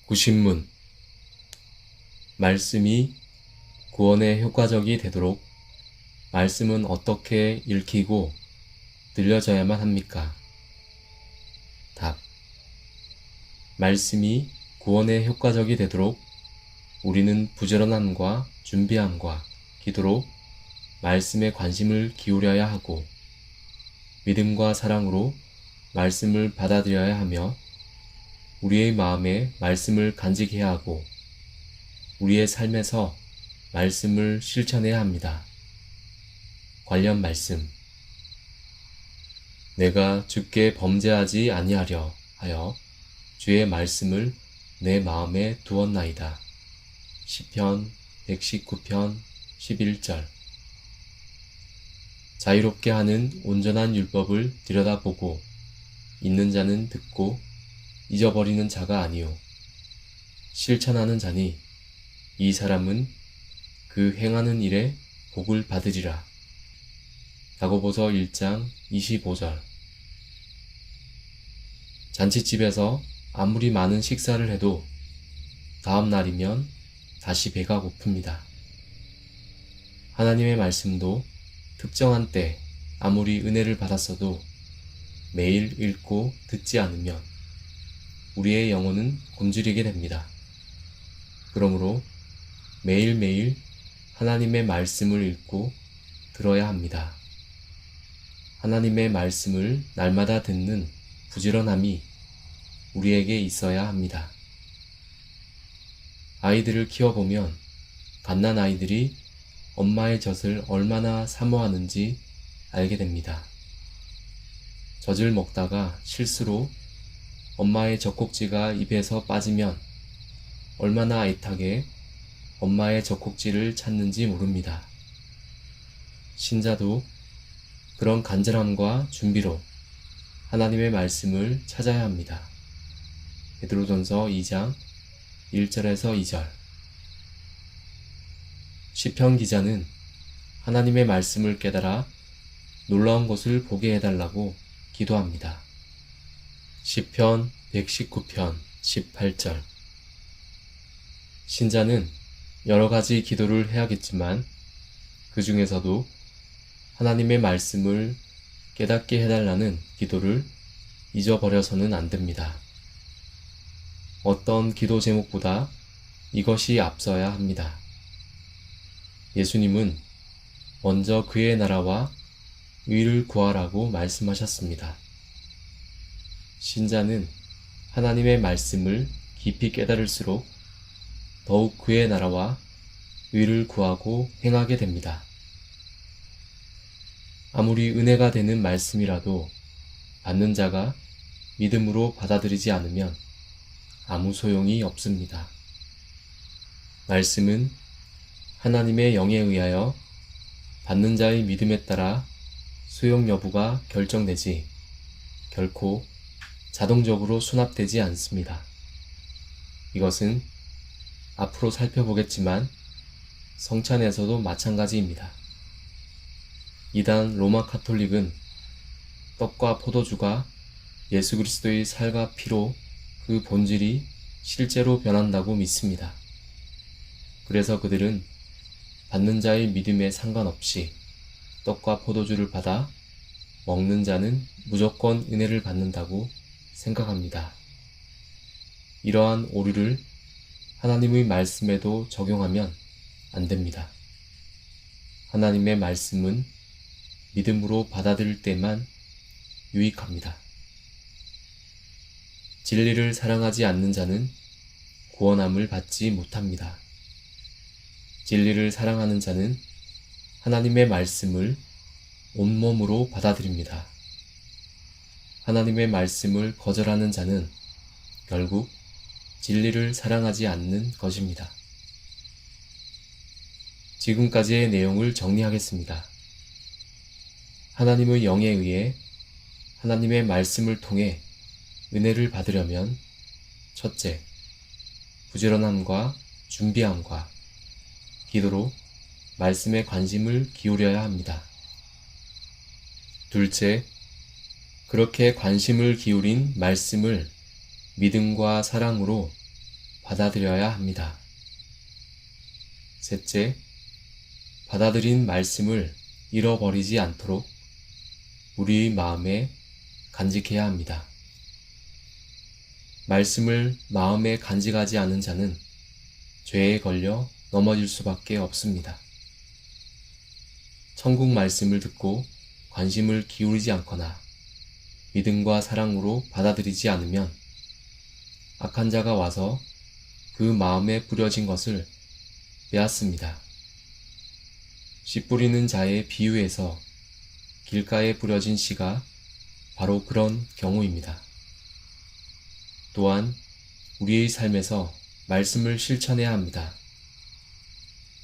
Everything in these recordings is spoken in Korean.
구신문. 말씀이 구원에 효과적이 되도록 말씀은 어떻게 읽히고 들려져야만 합니까? 답. 말씀이 구원에 효과적이 되도록 우리는 부지런함과 준비함과 기도로 말씀에 관심을 기울여야 하고 믿음과 사랑으로 말씀을 받아들여야 하며 우리의 마음에 말씀을 간직해야 하고 우리의 삶에서 말씀을 실천해야 합니다. 관련 말씀. 내가 주께 범죄하지 아니하려 하여 주의 말씀을 내 마음에 두었나이다. 시편 119편 11절. 자유롭게 하는 온전한 율법을 들여다보고 있는 자는 듣고 잊어버리는 자가 아니요 실천하는 자니 이 사람은 그 행하는 일에 복을 받으리라. 야고보서 1장 25절. 잔치집에서 아무리 많은 식사를 해도 다음 날이면 다시 배가 고픕니다. 하나님의 말씀도 특정한 때 아무리 은혜를 받았어도 매일 읽고 듣지 않으면 우리의 영혼은 곤질이게 됩니다. 그러므로 매일매일 하나님의 말씀을 읽고 들어야 합니다. 하나님의 말씀을 날마다 듣는 부지런함이 우리에게 있어야 합니다. 아이들을 키워보면 갓난아이들이 엄마의 젖을 얼마나 사모하는지 알게 됩니다. 젖을 먹다가 실수로 엄마의 젖꼭지가 입에서 빠지면 얼마나 애타게 엄마의 젖꼭지를 찾는지 모릅니다. 신자도 그런 간절함과 준비로 하나님의 말씀을 찾아야 합니다. 베드로전서 2장 1절에서 2절. 시편 기자는 하나님의 말씀을 깨달아 놀라운 것을 보게 해달라고 기도합니다. 시편 119편 18절. 신자는 여러 가지 기도를 해야겠지만 그 중에서도 하나님의 말씀을 깨닫게 해달라는 기도를 잊어버려서는 안 됩니다. 어떤 기도 제목보다 이것이 앞서야 합니다. 예수님은 먼저 그의 나라와 의를 구하라고 말씀하셨습니다. 신자는 하나님의 말씀을 깊이 깨달을수록 더욱 그의 나라와 의를 구하고 행하게 됩니다. 아무리 은혜가 되는 말씀이라도 받는 자가 믿음으로 받아들이지 않으면 아무 소용이 없습니다. 말씀은 하나님의 영에 의하여 받는 자의 믿음에 따라 수용 여부가 결정되지 결코 자동적으로 수납되지 않습니다. 이것은 앞으로 살펴보겠지만 성찬에서도 마찬가지입니다. 이단 로마 카톨릭은 떡과 포도주가 예수 그리스도의 살과 피로 그 본질이 실제로 변한다고 믿습니다. 그래서 그들은 받는 자의 믿음에 상관없이 떡과 포도주를 받아 먹는 자는 무조건 은혜를 받는다고 생각합니다. 이러한 오류를 하나님의 말씀에도 적용하면 안 됩니다. 하나님의 말씀은 믿음으로 받아들일 때만 유익합니다. 진리를 사랑하지 않는 자는 구원함을 받지 못합니다. 진리를 사랑하는 자는 하나님의 말씀을 온몸으로 받아들입니다. 하나님의 말씀을 거절하는 자는 결국 진리를 사랑하지 않는 것입니다. 지금까지의 내용을 정리하겠습니다. 하나님의 영에 의해 하나님의 말씀을 통해 은혜를 받으려면 첫째, 부지런함과 준비함과 기도로 말씀에 관심을 기울여야 합니다. 둘째, 그렇게 관심을 기울인 말씀을 믿음과 사랑으로 받아들여야 합니다. 셋째, 받아들인 말씀을 잃어버리지 않도록 우리의 마음에 간직해야 합니다. 말씀을 마음에 간직하지 않은 자는 죄에 걸려 넘어질 수밖에 없습니다. 천국 말씀을 듣고 관심을 기울이지 않거나 믿음과 사랑으로 받아들이지 않으면 악한 자가 와서 그 마음에 뿌려진 것을 빼앗습니다. 씨 뿌리는 자의 비유에서 길가에 뿌려진 씨가 바로 그런 경우입니다. 또한 우리의 삶에서 말씀을 실천해야 합니다.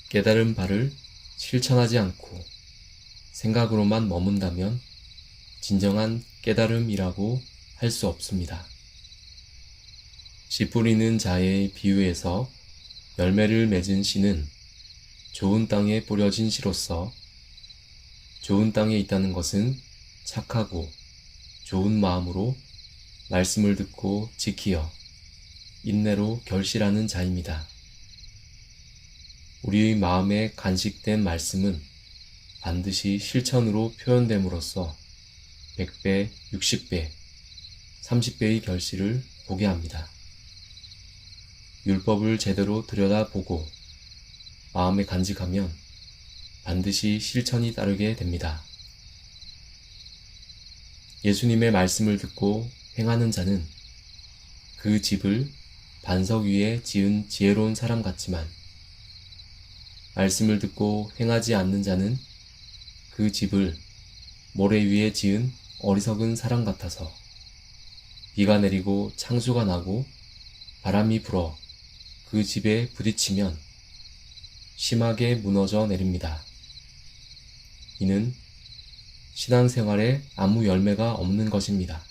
깨달은 바를 실천하지 않고 생각으로만 머문다면 진정한 깨달음이라고 할 수 없습니다. 씨 뿌리는 자의 비유에서 열매를 맺은 씨는 좋은 땅에 뿌려진 씨로서 좋은 땅에 있다는 것은 착하고 좋은 마음으로 말씀을 듣고 지키어 인내로 결실하는 자입니다. 우리의 마음에 간직된 말씀은 반드시 실천으로 표현됨으로써 100배, 60배, 30배의 결실을 보게 합니다. 율법을 제대로 들여다보고 마음에 간직하면 반드시 실천이 따르게 됩니다. 예수님의 말씀을 듣고 행하는 자는 그 집을 반석 위에 지은 지혜로운 사람 같지만 말씀을 듣고 행하지 않는 자는 그 집을 모래 위에 지은 어리석은 사람 같아서 비가 내리고 창수가 나고 바람이 불어 그 집에 부딪히면 심하게 무너져 내립니다. 이는 신앙생활에 아무 열매가 없는 것입니다.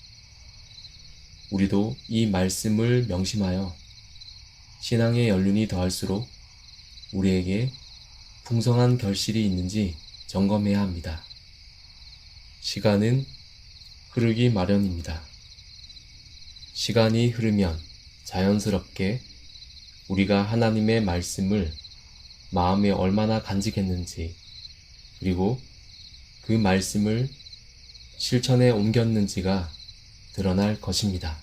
우리도 이 말씀을 명심하여 신앙의 연륜이 더할수록 우리에게 풍성한 결실이 있는지 점검해야 합니다. 시간은 흐르기 마련입니다. 시간이 흐르면 자연스럽게 우리가 하나님의 말씀을 마음에 얼마나 간직했는지, 그리고 그 말씀을 실천에 옮겼는지가 드러날 것입니다.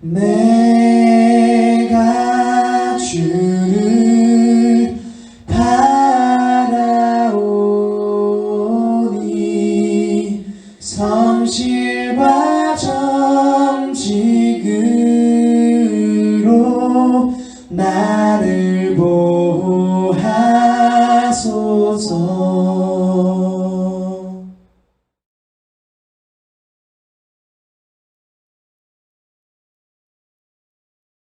내가 주를 바라오니 성실과 정직으로 나를 보호하소서.